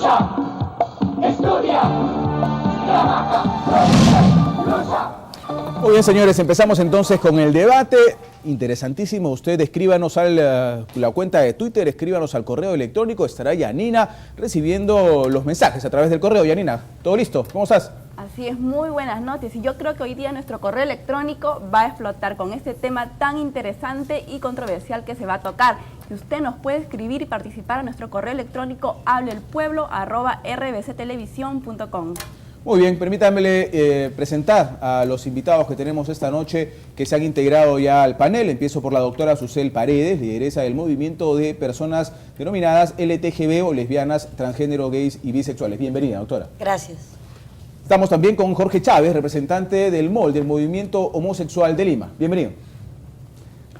lucha, estudia, trabaja, produce, lucha. Muy bien, señores, empezamos entonces con el debate. Interesantísimo. Usted escríbanos a la cuenta de Twitter, escríbanos al correo electrónico. Estará Yanina recibiendo los mensajes a través del correo. Yanina, ¿todo listo? ¿Cómo estás? Así es, muy buenas noticias. Y yo creo que hoy día nuestro correo electrónico va a explotar con este tema tan interesante y controversial que se va a tocar. Y usted nos puede escribir y participar a nuestro correo electrónico hableelpueblo@rbctelevisión.com. Muy bien, permítanme presentar a los invitados que tenemos esta noche que se han integrado ya al panel. Empiezo por la doctora Susel Paredes, lideresa del movimiento de personas denominadas LTGB o lesbianas, transgénero, gays y bisexuales. Bienvenida, doctora. Gracias. Estamos también con Jorge Chávez, representante del MOL, del Movimiento Homosexual de Lima. Bienvenido.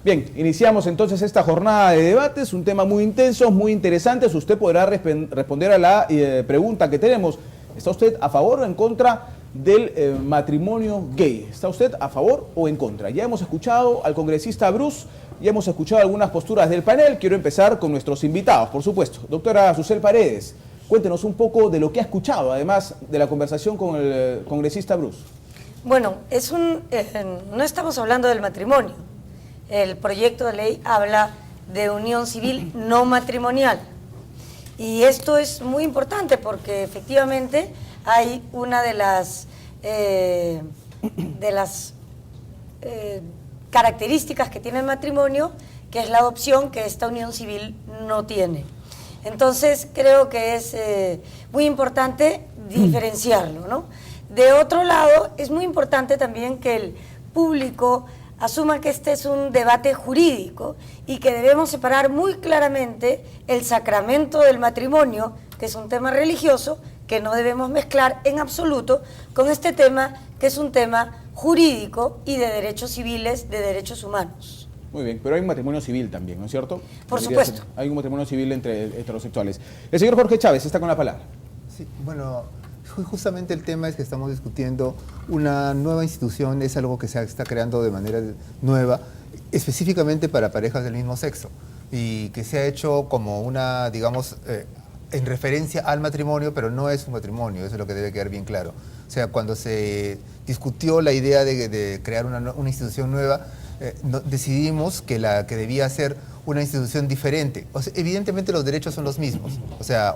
Bien, iniciamos entonces esta jornada de debates, un tema muy intenso, muy interesante. Usted podrá responder a la pregunta que tenemos. ¿Está usted a favor o en contra del matrimonio gay? ¿Está usted a favor o en contra? Ya hemos escuchado al congresista Bruce, ya hemos escuchado algunas posturas del panel. Quiero empezar con nuestros invitados, por supuesto. Doctora Susel Paredes, cuéntenos un poco de lo que ha escuchado, además de la conversación con el congresista Bruce. Bueno, no estamos hablando del matrimonio. El proyecto de ley habla de unión civil no matrimonial. Y esto es muy importante porque efectivamente hay una de las características que tiene el matrimonio, que es la adopción, que esta unión civil no tiene. Entonces creo que es muy importante diferenciarlo, ¿no? De otro lado, es muy importante también que el público asuma que este es un debate jurídico y que debemos separar muy claramente el sacramento del matrimonio, que es un tema religioso, que no debemos mezclar en absoluto con este tema, que es un tema jurídico y de derechos civiles, de derechos humanos. Muy bien, pero hay un matrimonio civil también, ¿no es cierto? Por supuesto. Hay un matrimonio civil entre heterosexuales. El señor Jorge Chávez está con la palabra. Sí, bueno, justamente el tema es que estamos discutiendo una nueva institución, es algo que se está creando de manera nueva, específicamente para parejas del mismo sexo, y que se ha hecho como una, digamos, en referencia al matrimonio, pero no es un matrimonio, eso es lo que debe quedar bien claro. O sea, cuando se discutió la idea de crear una institución nueva, decidimos que debía ser una institución diferente. O sea, evidentemente los derechos son los mismos,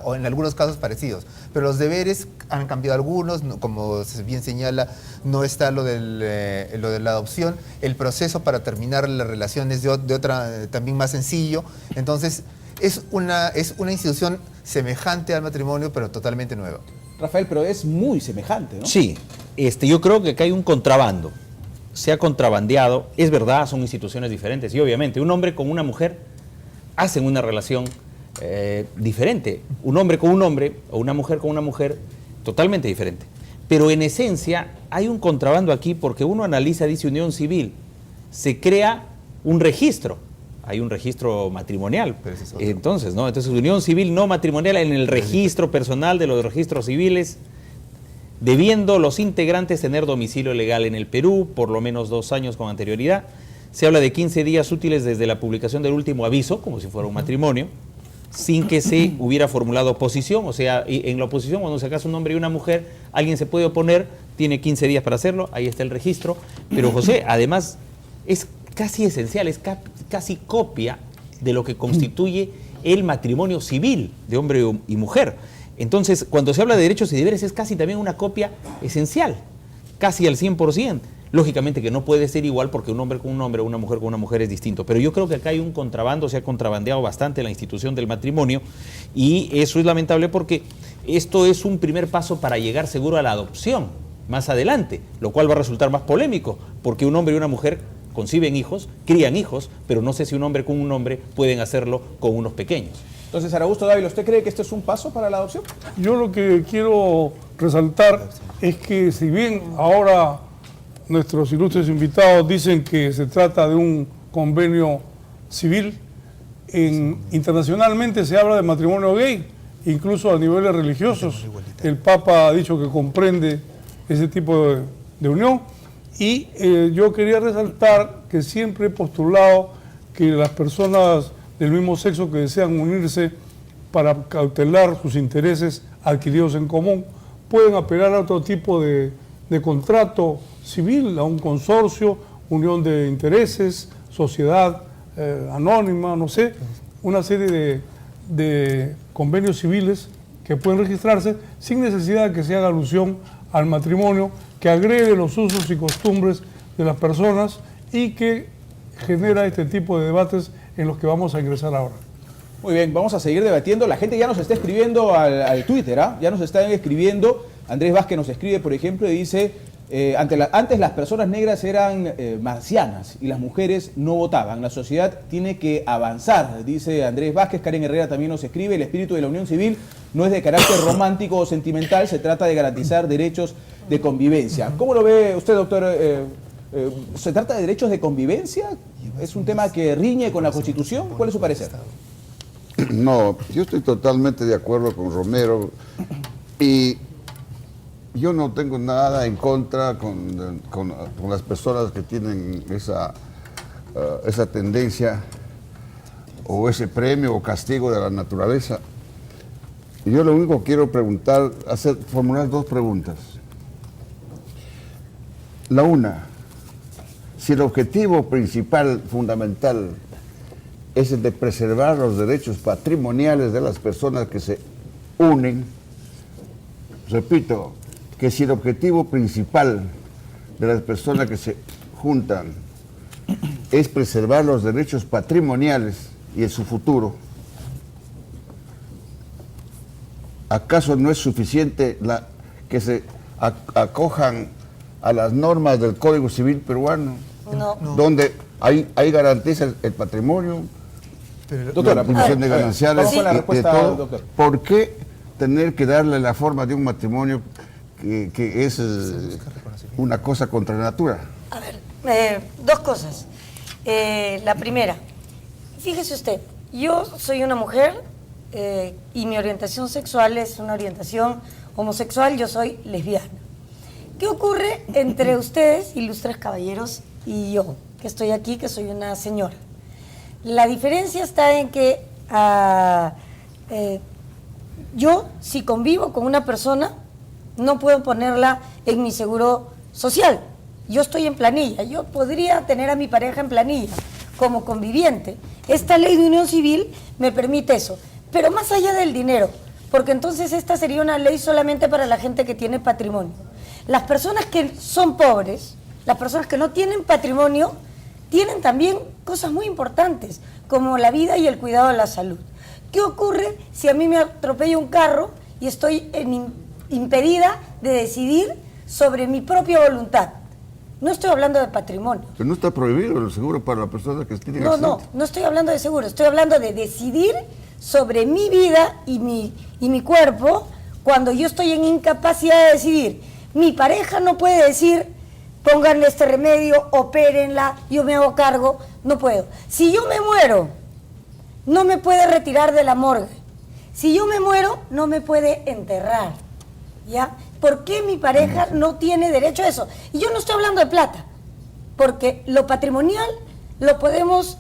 o en algunos casos parecidos, pero los deberes han cambiado algunos, como bien señala, no está lo de la adopción, el proceso para terminar la relación es de otra, también más sencillo. Entonces, es una institución semejante al matrimonio, pero totalmente nueva. Rafael, pero es muy semejante, ¿no? Sí, yo creo que acá hay un contrabando. Se ha contrabandeado, es verdad, son instituciones diferentes y obviamente un hombre con una mujer hacen una relación diferente, un hombre con un hombre o una mujer con una mujer totalmente diferente, pero en esencia hay un contrabando aquí porque uno analiza, dice unión civil, se crea un registro, hay un registro matrimonial, entonces unión civil no matrimonial en el registro personal de los registros civiles, debiendo los integrantes tener domicilio legal en el Perú, por lo menos 2 años con anterioridad. Se habla de 15 días útiles desde la publicación del último aviso, como si fuera un matrimonio, sin que se hubiera formulado oposición. O sea, en la oposición, cuando se casa un hombre y una mujer, alguien se puede oponer, tiene 15 días para hacerlo, ahí está el registro. Pero José, además, es casi esencial, es casi copia de lo que constituye el matrimonio civil de hombre y mujer. Entonces, cuando se habla de derechos y deberes es casi también una copia esencial, casi al 100%. Lógicamente que no puede ser igual porque un hombre con un hombre o una mujer con una mujer es distinto, pero yo creo que acá hay un contrabando, se ha contrabandeado bastante la institución del matrimonio y eso es lamentable porque esto es un primer paso para llegar seguro a la adopción más adelante, lo cual va a resultar más polémico porque un hombre y una mujer conciben hijos, crían hijos, pero no sé si un hombre con un hombre pueden hacerlo con unos pequeños. Entonces, Augusto Dávila, ¿usted cree que este es un paso para la adopción? Yo lo que quiero resaltar es que si bien ahora nuestros ilustres invitados dicen que se trata de un convenio civil, internacionalmente se habla de matrimonio gay, incluso a niveles religiosos. El Papa ha dicho que comprende ese tipo de unión y yo quería resaltar que siempre he postulado que las personas del mismo sexo que desean unirse para cautelar sus intereses adquiridos en común. Pueden apelar a otro tipo de contrato civil, a un consorcio, unión de intereses, sociedad anónima, no sé, una serie de convenios civiles que pueden registrarse sin necesidad de que se haga alusión al matrimonio, que agrede los usos y costumbres de las personas y que genera este tipo de debates en los que vamos a ingresar ahora. Muy bien, vamos a seguir debatiendo. La gente ya nos está escribiendo al Twitter, ¿ah? Ya nos están escribiendo. Andrés Vázquez nos escribe, por ejemplo, y dice, antes las personas negras eran marcianas y las mujeres no votaban. La sociedad tiene que avanzar, dice Andrés Vázquez. Karen Herrera también nos escribe, el espíritu de la unión civil no es de carácter romántico o sentimental, se trata de garantizar derechos de convivencia. ¿Cómo lo ve usted, doctor? ¿Se trata de derechos de convivencia? ¿Es un tema que riñe con la Constitución? ¿Cuál es su parecer? No, yo estoy totalmente de acuerdo con Romero y yo no tengo nada en contra con las personas que tienen esa tendencia o ese premio o castigo de la naturaleza. Yo lo único que quiero preguntar, formular dos preguntas. La una, si el objetivo principal, fundamental, es el de preservar los derechos patrimoniales de las personas que se unen, repito, que si el objetivo principal de las personas que se juntan es preservar los derechos patrimoniales y en su futuro, ¿acaso no es suficiente que se acojan a las normas del Código Civil peruano? No. Donde hay garantiza el patrimonio, Doctora, la división de gananciales, vamos con la de respuesta, todo. doctor. ¿Por qué tener que darle la forma de un matrimonio que es una cosa contra natura? A ver, dos cosas. La primera, fíjese usted, yo soy una mujer y mi orientación sexual es una orientación homosexual, yo soy lesbiana. ¿Qué ocurre entre ustedes, ilustres caballeros, y yo, que estoy aquí, que soy una señora? La diferencia está en que yo, si convivo con una persona, no puedo ponerla en mi seguro social. Yo estoy en planilla, yo podría tener a mi pareja en planilla como conviviente. Esta ley de unión civil me permite eso, pero más allá del dinero, porque entonces esta sería una ley solamente para la gente que tiene patrimonio. Las personas que son pobres, las personas que no tienen patrimonio, tienen también cosas muy importantes, como la vida y el cuidado de la salud. ¿Qué ocurre si a mí me atropella un carro y estoy impedida de decidir sobre mi propia voluntad? No estoy hablando de patrimonio. Pero no está prohibido el seguro para la persona que tiene No estoy hablando de seguro, estoy hablando de decidir sobre mi vida y mi cuerpo cuando yo estoy en incapacidad de decidir. Mi pareja no puede decir, pónganle este remedio, opérenla, yo me hago cargo, no puedo. Si yo me muero, no me puede retirar de la morgue. Si yo me muero, no me puede enterrar. ¿Ya? ¿Por qué mi pareja no tiene derecho a eso? Y yo no estoy hablando de plata, porque lo patrimonial lo podemos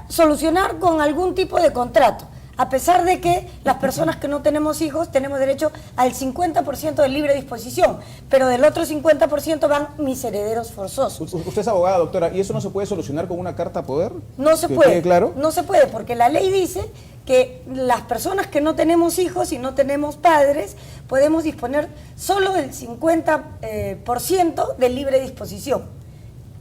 solucionar con algún tipo de contrato. A pesar de que las personas que no tenemos hijos tenemos derecho al 50% de libre disposición, pero del otro 50% van mis herederos forzosos. Usted es abogada, doctora, ¿y eso no se puede solucionar con una carta poder? No se ¿Que puede, quede claro? no se puede, porque la ley dice que las personas que no tenemos hijos y no tenemos padres podemos disponer solo del 50% de libre disposición.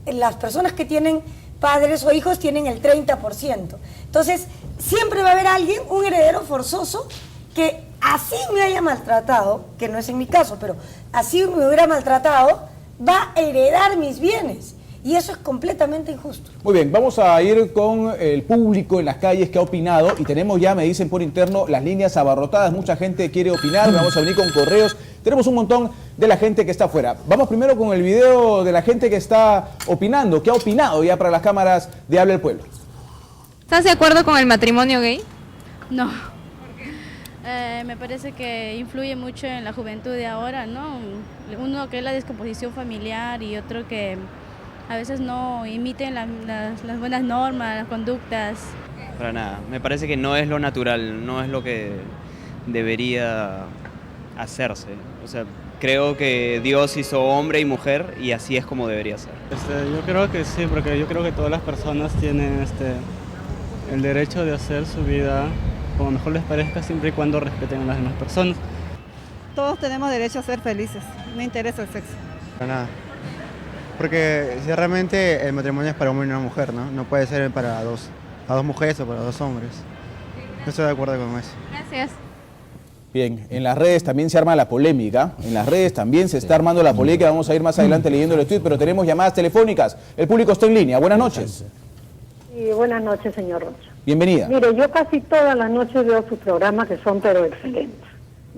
Las personas que tienen padres o hijos tienen el 30%. Entonces, siempre va a haber alguien, un heredero forzoso, que así me haya maltratado, que no es en mi caso, pero así me hubiera maltratado, va a heredar mis bienes. Y eso es completamente injusto. Muy bien, vamos a ir con el público en las calles que ha opinado y tenemos ya, me dicen por interno, las líneas abarrotadas. Mucha gente quiere opinar, vamos a venir con correos. Tenemos un montón de la gente que está afuera. Vamos primero con el video de la gente que está opinando, que ha opinado ya para las cámaras de Habla el Pueblo. ¿Estás de acuerdo con el matrimonio gay? No. Me parece que influye mucho en la juventud de ahora, ¿no? Uno que es la descomposición familiar y otro que a veces no imiten las buenas normas, las conductas. para nada. Me parece que no es lo natural, no es lo que debería hacerse. O sea, creo que Dios hizo hombre y mujer y así es como debería ser. Yo creo que sí, porque yo creo que todas las personas tienen el derecho de hacer su vida como mejor les parezca, siempre y cuando respeten a las demás personas. Todos tenemos derecho a ser felices, no interesa el sexo. Para nada. Porque si realmente el matrimonio es para un hombre y una mujer, ¿no? No puede ser para dos mujeres o para dos hombres. No estoy de acuerdo con eso. Gracias. Bien, en las redes también se arma la polémica, en las redes también se está armando la polémica, vamos a ir más adelante leyendo el tweet, pero tenemos llamadas telefónicas, el público está en línea, buenas noches. Sí, buenas noches, señor Rocha. Bienvenida. Mire, yo casi todas las noches veo sus programas que son pero excelentes,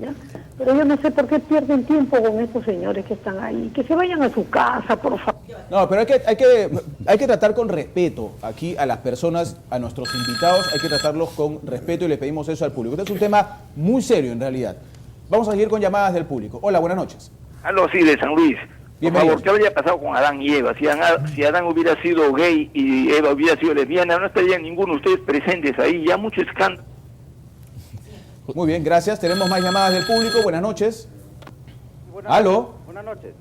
¿ya? Pero yo no sé por qué pierden tiempo con estos señores que están ahí, que se vayan a su casa, por favor. No, pero hay que tratar con respeto aquí a las personas, a nuestros invitados, hay que tratarlos con respeto y le pedimos eso al público. Este es un tema muy serio en realidad. Vamos a seguir con llamadas del público. Hola, buenas noches. Aló, sí, de San Luis. Por Bienvenido. favor, ¿qué habría pasado con Adán y Eva? Si Adán hubiera sido gay y Eva hubiera sido lesbiana, no estarían ninguno de ustedes presentes ahí. Ya mucho escándalo. Muy bien, gracias. Tenemos más llamadas del público. Buenas noches. ¿Aló? Buenas noches.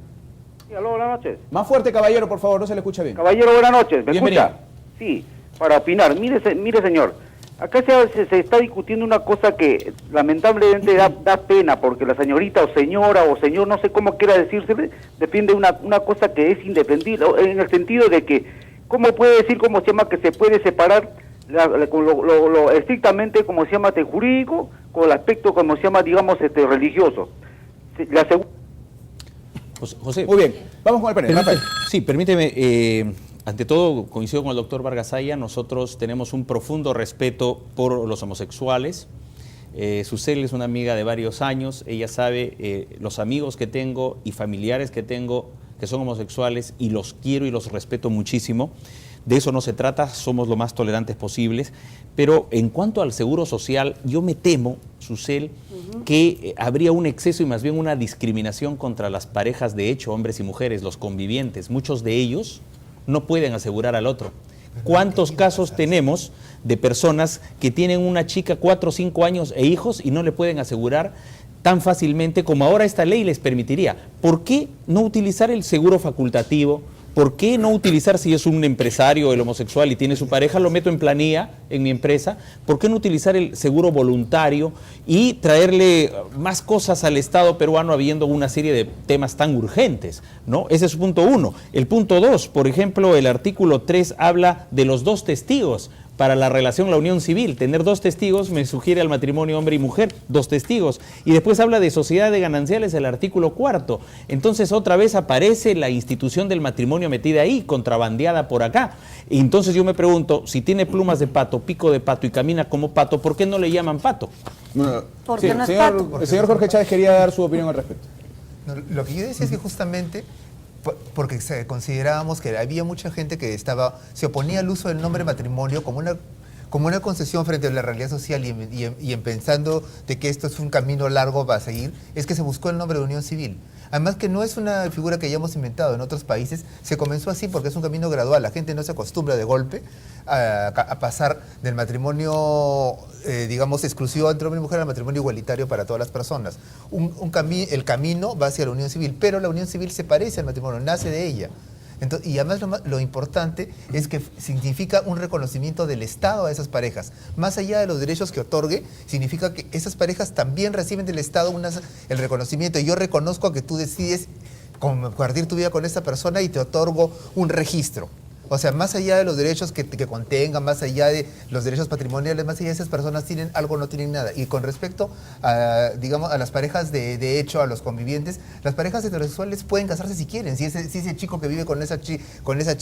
Sí, aló, buenas noches. Más fuerte, caballero, por favor, no se le escucha bien. Caballero, buenas noches. ¿Me Bienvenido. escucha? Sí, para opinar. Mire, señor, acá se está discutiendo una cosa que lamentablemente da pena, porque la señorita o señora o señor, no sé cómo quiera decirse, depende de una cosa que es indefendible, en el sentido de que, ¿cómo puede decir, cómo se llama, que se puede separar con lo estrictamente, como se llama, jurídico, con el aspecto, como se llama, digamos, religioso? José. Muy bien, vamos con el panel. Rafael. Sí, permíteme, ante todo coincido con el doctor Vargasaya, nosotros tenemos un profundo respeto por los homosexuales. Susel es una amiga de varios años, ella sabe los amigos que tengo y familiares que tengo que son homosexuales y los quiero y los respeto muchísimo. De eso no se trata, somos lo más tolerantes posibles, pero en cuanto al seguro social, yo me temo, Susel, que habría un exceso y más bien una discriminación contra las parejas de hecho, hombres y mujeres, los convivientes. Muchos de ellos no pueden asegurar al otro. ¿Cuántos casos tenemos de personas que tienen una chica 4 o 5 años e hijos y no le pueden asegurar tan fácilmente como ahora esta ley les permitiría? ¿Por qué no utilizar el seguro facultativo? ¿Por qué no utilizar, si es un empresario, el homosexual y tiene su pareja, lo meto en planilla en mi empresa? ¿Por qué no utilizar el seguro voluntario y traerle más cosas al Estado peruano habiendo una serie de temas tan urgentes, ¿no? Ese es punto 1. El punto 2, por ejemplo, el artículo 3 habla de los 2 testigos para la relación, la unión civil. Tener 2 testigos me sugiere al matrimonio hombre y mujer, 2 testigos. Y después habla de sociedad de gananciales, el artículo 4. Entonces otra vez aparece la institución del matrimonio metida ahí, contrabandeada por acá. Y entonces yo me pregunto, si tiene plumas de pato, pico de pato y camina como pato, ¿por qué no le llaman pato? Porque no es pato. El señor Jorge Chávez quería dar su opinión al respecto. No, lo que yo decía es que justamente porque considerábamos que había mucha gente que se oponía al uso del nombre matrimonio como una concesión frente a la realidad social y en pensando de que esto es un camino largo para seguir, es que se buscó el nombre de unión civil. Además que no es una figura que hayamos inventado en otros países, se comenzó así porque es un camino gradual, la gente no se acostumbra de golpe a pasar del matrimonio, digamos, exclusivo entre hombre y mujer al matrimonio igualitario para todas las personas. El camino va hacia la unión civil, pero la unión civil se parece al matrimonio, nace de ella. Entonces, y además lo importante es que significa un reconocimiento del Estado a esas parejas. Más allá de los derechos que otorgue, significa que esas parejas también reciben del Estado el reconocimiento. Yo reconozco que tú decides compartir tu vida con esta persona y te otorgo un registro. O sea, más allá de los derechos que contengan, más allá de los derechos patrimoniales, más allá de esas personas tienen algo o no tienen nada. Y con respecto a, digamos, a las parejas de hecho, a los convivientes, las parejas heterosexuales pueden casarse si quieren. Si ese chico que vive con esa chica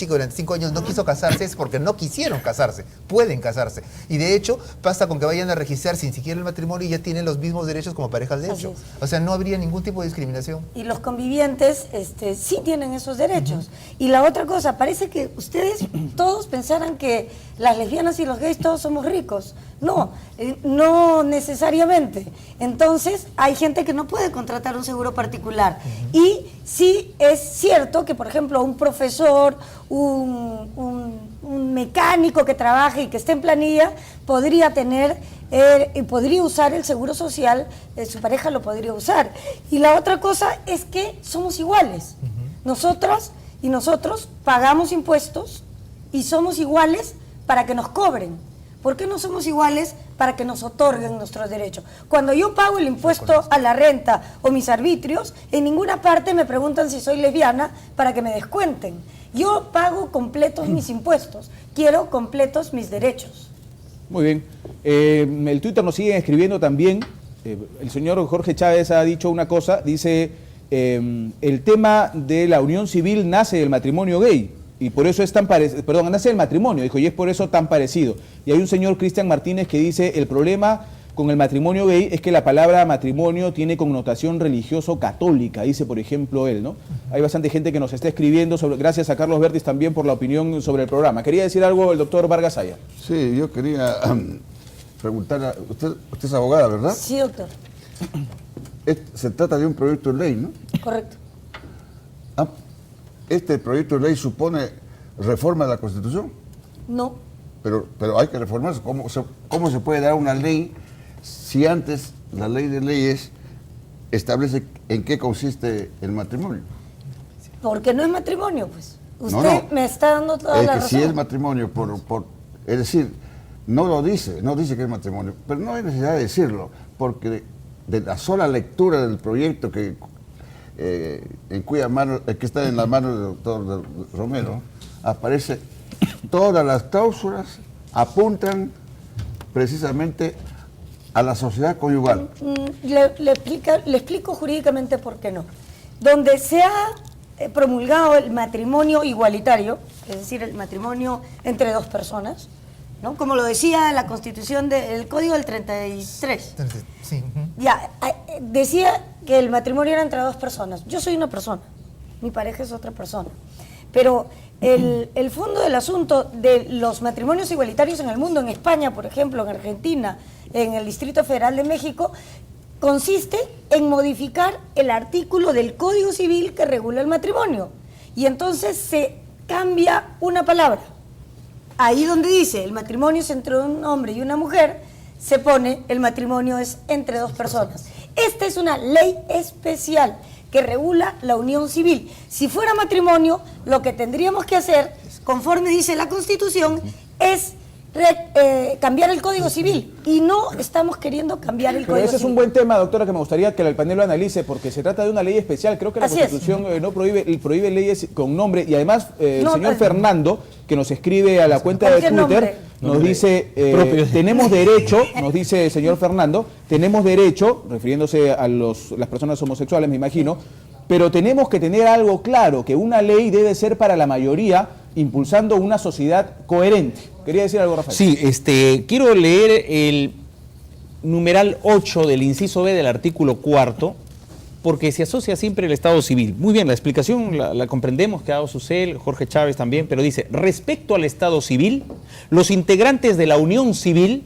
durante 5 años no quiso casarse, es porque no quisieron casarse. Pueden casarse. Y de hecho, basta con que vayan a registrar sin siquiera el matrimonio y ya tienen los mismos derechos como parejas de hecho. O sea, no habría ningún tipo de discriminación. Y los convivientes sí tienen esos derechos. Y la otra cosa, parece que ustedes todos pensaran que las lesbianas y los gays todos somos ricos. No, no necesariamente. Entonces hay gente que no puede contratar un seguro particular. Y sí es cierto que, por ejemplo, un profesor, un un mecánico que trabaje y que esté en planilla podría podría usar el seguro social, su pareja lo podría usar. Y la otra cosa es que somos iguales. Nosotras y nosotros pagamos impuestos y somos iguales para que nos cobren. ¿Por qué no somos iguales para que nos otorguen nuestros derechos? Cuando yo pago el impuesto a la renta o mis arbitrios, en ninguna parte me preguntan si soy lesbiana para que me descuenten. Yo pago completos mis impuestos, quiero completos mis derechos. Muy bien. El Twitter nos siguen escribiendo también. El señor Jorge Chávez ha dicho una cosa, dice, el tema de la unión civil nace del matrimonio gay. Y por eso es tan parecido, perdón, nace del matrimonio, dijo, y es por eso tan parecido. Y hay un señor Cristian Martínez que dice, el problema con el matrimonio gay es que la palabra matrimonio tiene connotación religioso-católica, dice por ejemplo él, ¿no? Hay bastante gente que nos está escribiendo, gracias a Carlos Bertis también por la opinión sobre el programa. ¿Quería decir algo el doctor Vargas Aya? Sí, yo quería preguntar, usted es abogada, ¿verdad? Sí, doctor. Se trata de un proyecto de ley, ¿no? Correcto. ¿Este proyecto de ley supone reforma de la Constitución? No. Pero hay que reformarse. ¿Cómo se puede dar una ley si antes la ley de leyes establece en qué consiste el matrimonio? Porque no es matrimonio, pues. Usted me está dando toda la razón. Si es matrimonio, es decir, no dice que es matrimonio, pero no hay necesidad de decirlo, porque de la sola lectura del proyecto que está en la mano del doctor Romero, aparece todas las cláusulas apuntan precisamente a la sociedad conyugal. Le explico jurídicamente por qué no. Donde se ha promulgado el matrimonio igualitario, es decir, el matrimonio entre dos personas, ¿no? Como lo decía la Constitución del Código del 33. Sí. Ya, decía que el matrimonio era entre dos personas. Yo soy una persona, mi pareja es otra persona. Pero el fondo del asunto de los matrimonios igualitarios en el mundo, en España, por ejemplo, en Argentina, en el Distrito Federal de México, consiste en modificar el artículo del Código Civil que regula el matrimonio. Y entonces se cambia una palabra. Ahí donde dice el matrimonio es entre un hombre y una mujer, se pone el matrimonio es entre dos personas. Esta es una ley especial que regula la unión civil. Si fuera matrimonio, lo que tendríamos que hacer, conforme dice la Constitución, es cambiar el Código Civil. Y no estamos queriendo cambiar el Código Civil. Ese es un buen tema, doctora, que me gustaría que el panel lo analice, porque se trata de una ley especial. Creo que la Constitución no prohíbe leyes con nombre. Y además, el señor Fernando, que nos escribe a la cuenta de Twitter, nos dice, tenemos derecho, nos dice el señor Fernando, tenemos derecho, refiriéndose a las personas homosexuales, me imagino, pero tenemos que tener algo claro, que una ley debe ser para la mayoría, impulsando una sociedad coherente. ¿Quería decir algo, Rafael? Sí, quiero leer el numeral 8 del inciso B del artículo 4, porque se asocia siempre el Estado civil. Muy bien, la explicación la comprendemos, que ha dado Susel, Jorge Chávez también, pero dice, respecto al Estado civil, los integrantes de la unión civil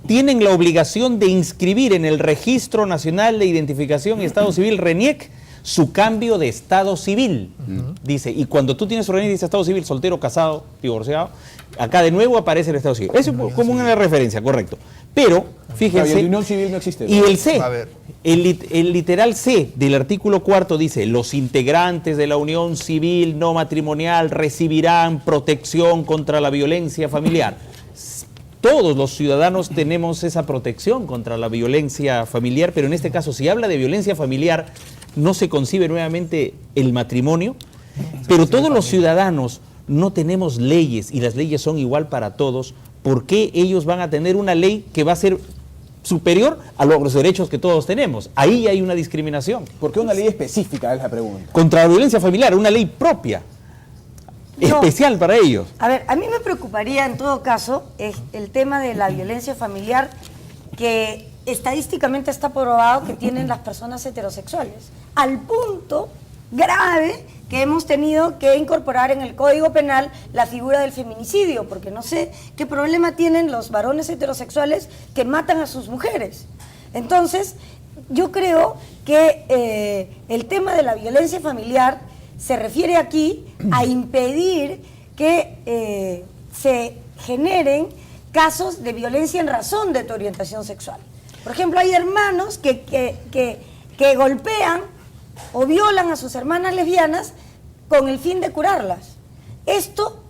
tienen la obligación de inscribir en el Registro Nacional de Identificación y Estado Civil, RENIEC, su cambio de estado civil. Dice, y cuando tú tienes su RENIEC, dice estado civil, soltero, casado, divorciado, acá de nuevo aparece el estado civil. Eso es como una referencia, correcto. Pero, fíjense... La unión civil no existe. Y el C, el literal C del artículo 4 dice, los integrantes de la unión civil no matrimonial recibirán protección contra la violencia familiar. Todos los ciudadanos tenemos esa protección contra la violencia familiar, pero en este caso, si habla de violencia familiar, no se concibe nuevamente el matrimonio, pero todos los ciudadanos no tenemos leyes y las leyes son igual para todos. ¿Por qué ellos van a tener una ley que va a ser superior a los derechos que todos tenemos? Ahí hay una discriminación. ¿Por qué una ley específica es la pregunta? Contra la violencia familiar, una ley propia, especial para ellos. A ver, a mí me preocuparía en todo caso el tema de la violencia familiar, que estadísticamente está probado que tienen las personas heterosexuales, al punto grave que hemos tenido que incorporar en el Código Penal la figura del feminicidio, porque no sé qué problema tienen los varones heterosexuales que matan a sus mujeres. Entonces, yo creo que el tema de la violencia familiar se refiere aquí a impedir que se generen casos de violencia en razón de tu orientación sexual. Por ejemplo, hay hermanos que golpean o violan a sus hermanas lesbianas con el fin de curarlas. Esto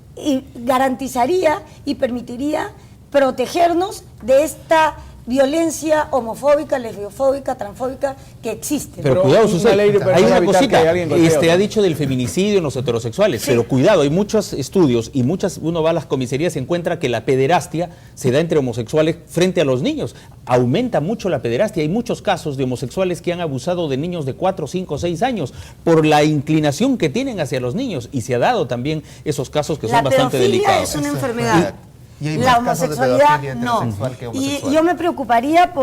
garantizaría y permitiría protegernos de esta violencia homofóbica, lesbiofóbica, transfóbica que existe. Pero cuidado, Susana, hay una cosita. golpee Ha dicho del feminicidio en los heterosexuales, pero cuidado, hay muchos estudios y uno va a las comisarías y encuentra que la pederastia se da entre homosexuales frente a los niños. Aumenta mucho la pederastia. Hay muchos casos de homosexuales que han abusado de niños de 4, 5, 6 años por la inclinación que tienen hacia los niños, y se ha dado también esos casos que son bastante delicados. Es una enfermedad. Y hay La más casos de homosexualidad pedofilia no. heterosexual que Y homosexual. yo me preocuparía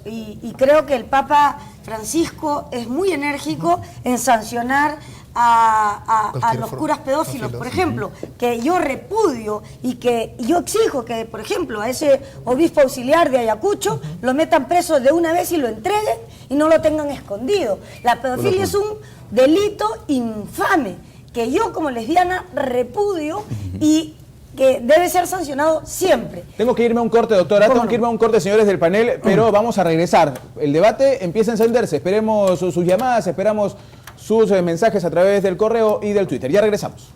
y creo que el Papa Francisco es muy enérgico en sancionar a los curas pedófilos, por ejemplo, que yo repudio y que yo exijo que, por ejemplo, a ese obispo auxiliar de Ayacucho lo metan preso de una vez y lo entreguen y no lo tengan escondido. La pedofilia es un delito infame que yo como lesbiana repudio y que debe ser sancionado siempre. Tengo que irme a un corte, doctora. Tengo que irme a un corte, señores del panel, pero vamos a regresar. El debate empieza a encenderse. Esperemos sus llamadas, esperamos sus mensajes a través del correo y del Twitter. Ya regresamos.